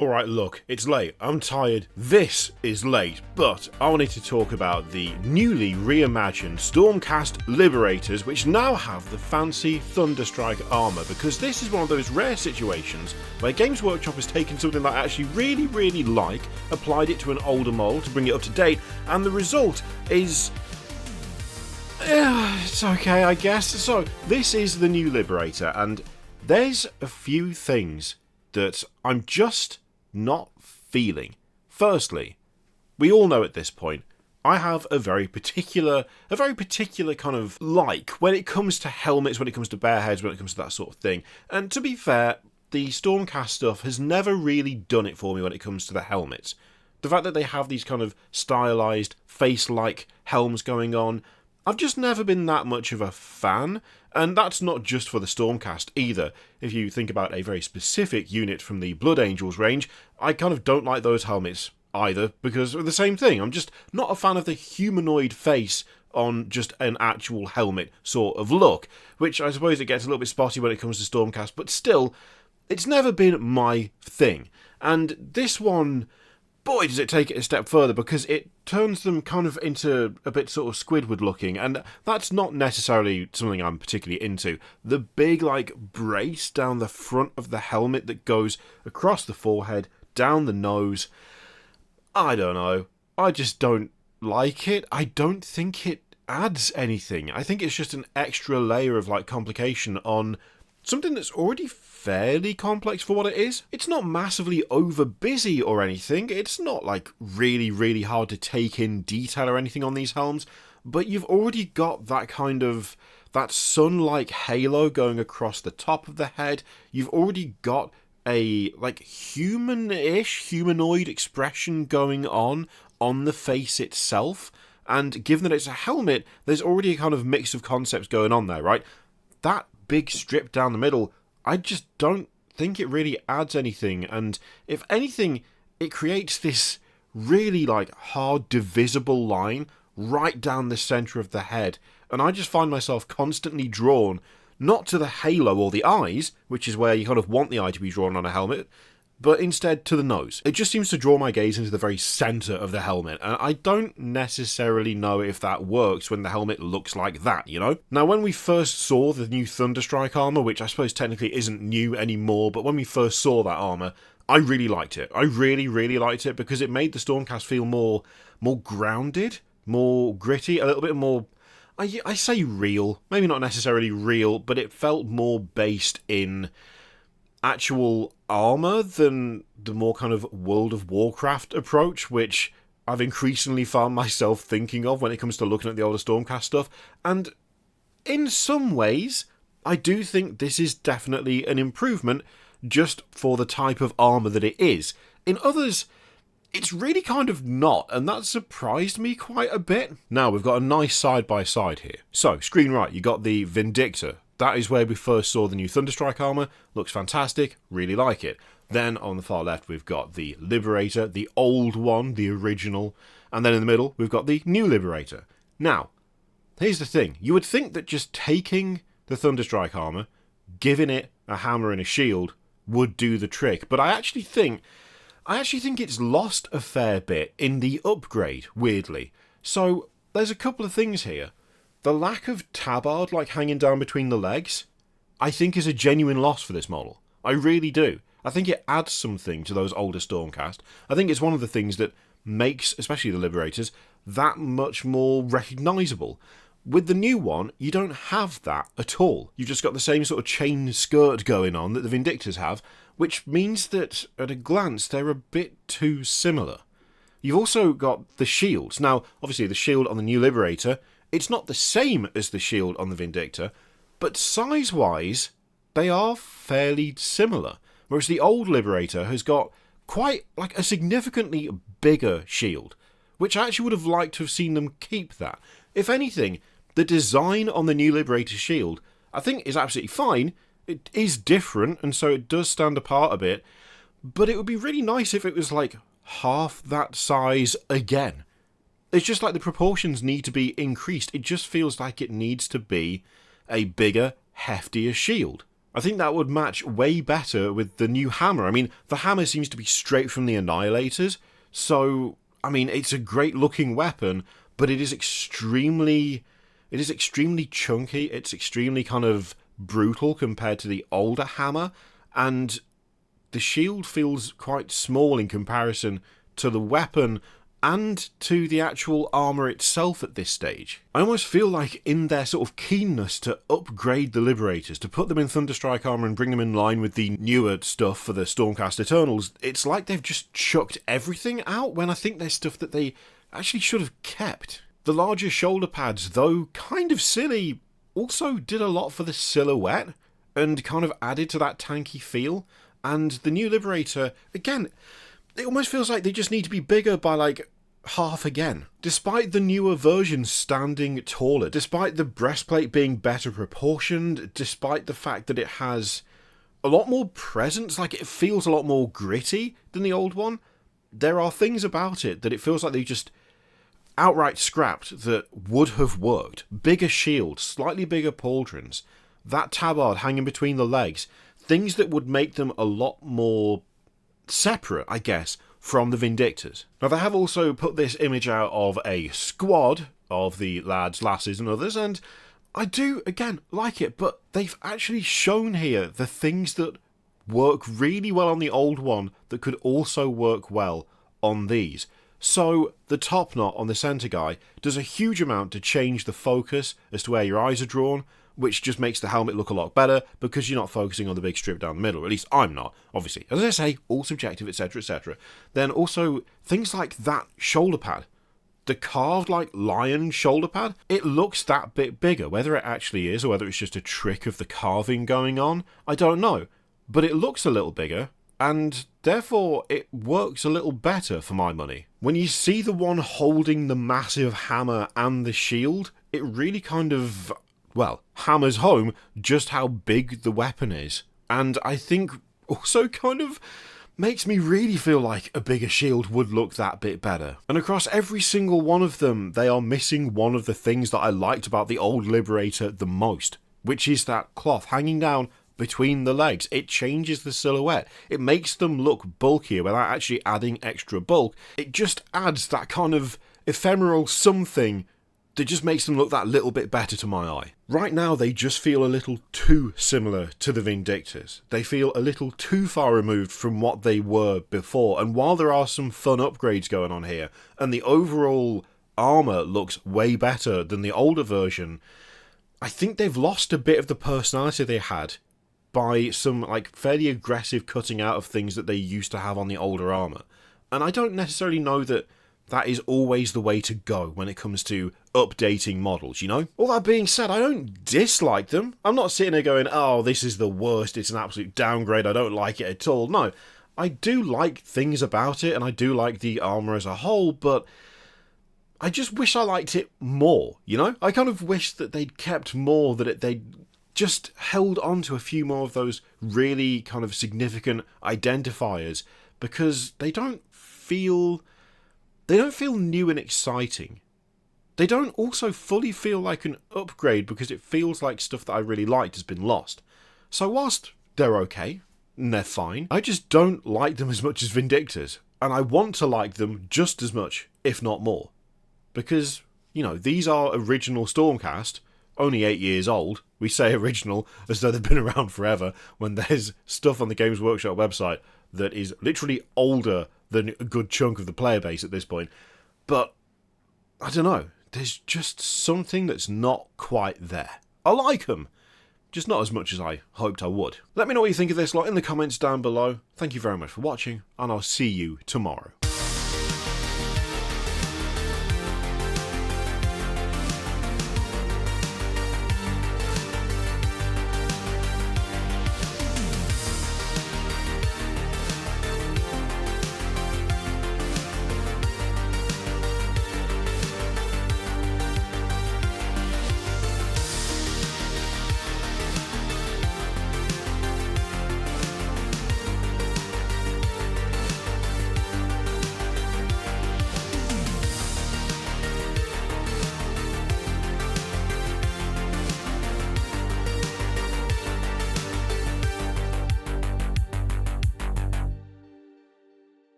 Alright, look, it's late, I'm tired, this is late, but I wanted to talk about the newly reimagined Stormcast Liberators, which now have the fancy Thunderstrike armour, because this is one of those rare situations where Games Workshop has taken something that I actually really like, applied it to an older model to bring it up to date, and the result is... it's okay, I guess. So, this is the new Liberator, and there's a few things that I'm just not feeling. Firstly, we all know at this point, I have a very particular kind of like when it comes to helmets, when it comes to bear heads, when it comes to that sort of thing. And to be fair, the Stormcast stuff has never really done it for me when it comes to the helmets. The fact that they have these kind of stylized, face-like helms going on, I've just never been that much of a fan, and that's not just for the Stormcast either. If you think about a very specific unit from the Blood Angels range, I kind of don't like those helmets either, because of the same thing. I'm just not a fan of the humanoid face on just an actual helmet sort of look, which I suppose it gets a little bit spotty when it comes to Stormcast, but still, it's never been my thing. And this one, boy, does it take it a step further, because it turns them kind of into a bit sort of Squidward looking, and that's not necessarily something I'm particularly into. The big, like, brace down the front of the helmet that goes across the forehead, down the nose, I don't know. I just don't like it. I don't think it adds anything. I think it's just an extra layer of, like, complication on something that's already fairly complex for what it is. It's not massively over busy or anything. It's not like really hard to take in detail or anything on these helms, but you've already got that kind of that sun-like halo going across the top of the head. You've already got a like humanoid expression going on the face itself, and given that it's a helmet, there's already a kind of mix of concepts going on there, right? That big strip down the middle, I just don't think it really adds anything, and if anything, it creates this really like hard divisible line right down the centre of the head, and I just find myself constantly drawn not to the halo or the eyes, which is where you kind of want the eye to be drawn on a helmet, but instead to the nose. It just seems to draw my gaze into the very centre of the helmet, and I don't necessarily know if that works when the helmet looks like that, you know? Now, when we first saw the new Thunderstrike armour, which I suppose technically isn't new anymore, but when we first saw that armour, I really liked it. I really liked it, because it made the Stormcast feel more grounded, more gritty, a little bit more... I say real, maybe not necessarily real, but it felt more based in actual armour than the more kind of World of Warcraft approach, which I've increasingly found myself thinking of when it comes to looking at the older Stormcast stuff. And in some ways, I do think this is definitely an improvement just for the type of armour that it is. In others, it's really kind of not, and that surprised me quite a bit. Now, we've got a nice side-by-side here. So, screen right, you got the Vindictor. That is where we first saw the new Thunderstrike armour. Looks fantastic, really like it. Then on the far left we've got the Liberator, the old one, the original. And then in the middle we've got the new Liberator. Now, here's the thing. You would think that just taking the Thunderstrike armour, giving it a hammer and a shield, would do the trick. But I actually think it's lost a fair bit in the upgrade, weirdly. So, there's a couple of things here. The lack of tabard, like hanging down between the legs, I think is a genuine loss for this model. I really do. I think it adds something to those older Stormcast. I think it's one of the things that makes, especially the Liberators, that much more recognisable. With the new one, you don't have that at all. You've just got the same sort of chain skirt going on that the Vindictors have, which means that, at a glance, they're a bit too similar. You've also got the shields. Now, obviously, the shield on the new Liberator, it's not the same as the shield on the Vindictor, but size-wise, they are fairly similar. Whereas the old Liberator has got quite, like, a significantly bigger shield, which I actually would have liked to have seen them keep that. If anything, the design on the new Liberator shield, I think, is absolutely fine. It is different, and so it does stand apart a bit, but it would be really nice if it was, like, half that size again. It's just like the proportions need to be increased. It just feels like it needs to be a bigger, heftier shield. I think that would match way better with the new hammer. I mean, the hammer seems to be straight from the Annihilators, so, I mean, it's a great looking weapon, but it is extremely chunky, it's extremely kind of brutal compared to the older hammer, and the shield feels quite small in comparison to the weapon and to the actual armour itself at this stage. I almost feel like in their sort of keenness to upgrade the Liberators, to put them in Thunderstrike armour and bring them in line with the newer stuff for the Stormcast Eternals, it's like they've just chucked everything out when I think there's stuff that they actually should have kept. The larger shoulder pads, though kind of silly, also did a lot for the silhouette and kind of added to that tanky feel. And the new Liberator, again, it almost feels like they just need to be bigger by like half again. Despite the newer version standing taller, despite the breastplate being better proportioned, despite the fact that it has a lot more presence, like it feels a lot more gritty than the old one, there are things about it that it feels like they just outright scrapped that would have worked. Bigger shield, slightly bigger pauldrons, that tabard hanging between the legs, things that would make them a lot more separate, I guess, from the Vindictors. Now, they have also put this image out of a squad of the lads, lasses, and others, and I do, again, like it, but they've actually shown here the things that work really well on the old one that could also work well on these. So, the top knot on the centre guy does a huge amount to change the focus as to where your eyes are drawn, which just makes the helmet look a lot better because you're not focusing on the big strip down the middle. At least I'm not, obviously. As I say, all subjective, etc, etc. Then also, things like that shoulder pad. The carved, like, lion shoulder pad, it looks that bit bigger. Whether it actually is or whether it's just a trick of the carving going on, I don't know. But it looks a little bigger, and therefore it works a little better for my money. When you see the one holding the massive hammer and the shield, it really kind of, well, hammers home just how big the weapon is. And I think also kind of makes me really feel like a bigger shield would look that bit better. And across every single one of them, they are missing one of the things that I liked about the old Liberator the most, which is that cloth hanging down between the legs. It changes the silhouette. It makes them look bulkier without actually adding extra bulk. It just adds that kind of ephemeral something that just makes them look that little bit better to my eye. Right now, they just feel a little too similar to the Vindictors. They feel a little too far removed from what they were before, and while there are some fun upgrades going on here, and the overall armour looks way better than the older version, I think they've lost a bit of the personality they had by some like fairly aggressive cutting out of things that they used to have on the older armour. And I don't necessarily know that that is always the way to go when it comes to updating models, you know? All that being said, I don't dislike them. I'm not sitting there going, oh, this is the worst, it's an absolute downgrade, I don't like it at all. No, I do like things about it, and I do like the armour as a whole, but I just wish I liked it more, you know? I kind of wish that they'd kept more, that they'd just held on to a few more of those really kind of significant identifiers, because they don't feel new and exciting. They don't also fully feel like an upgrade because it feels like stuff that I really liked has been lost. So whilst they're okay, and they're fine, I just don't like them as much as Vindictors. And I want to like them just as much, if not more. Because, you know, these are original Stormcast, only 8 years old. We say original as though they've been around forever, when there's stuff on the Games Workshop website that is literally older than a good chunk of the player base at this point. But, I don't know, there's just something that's not quite there. I like them, just not as much as I hoped I would. Let me know what you think of this lot in the comments down below. Thank you very much for watching, and I'll see you tomorrow.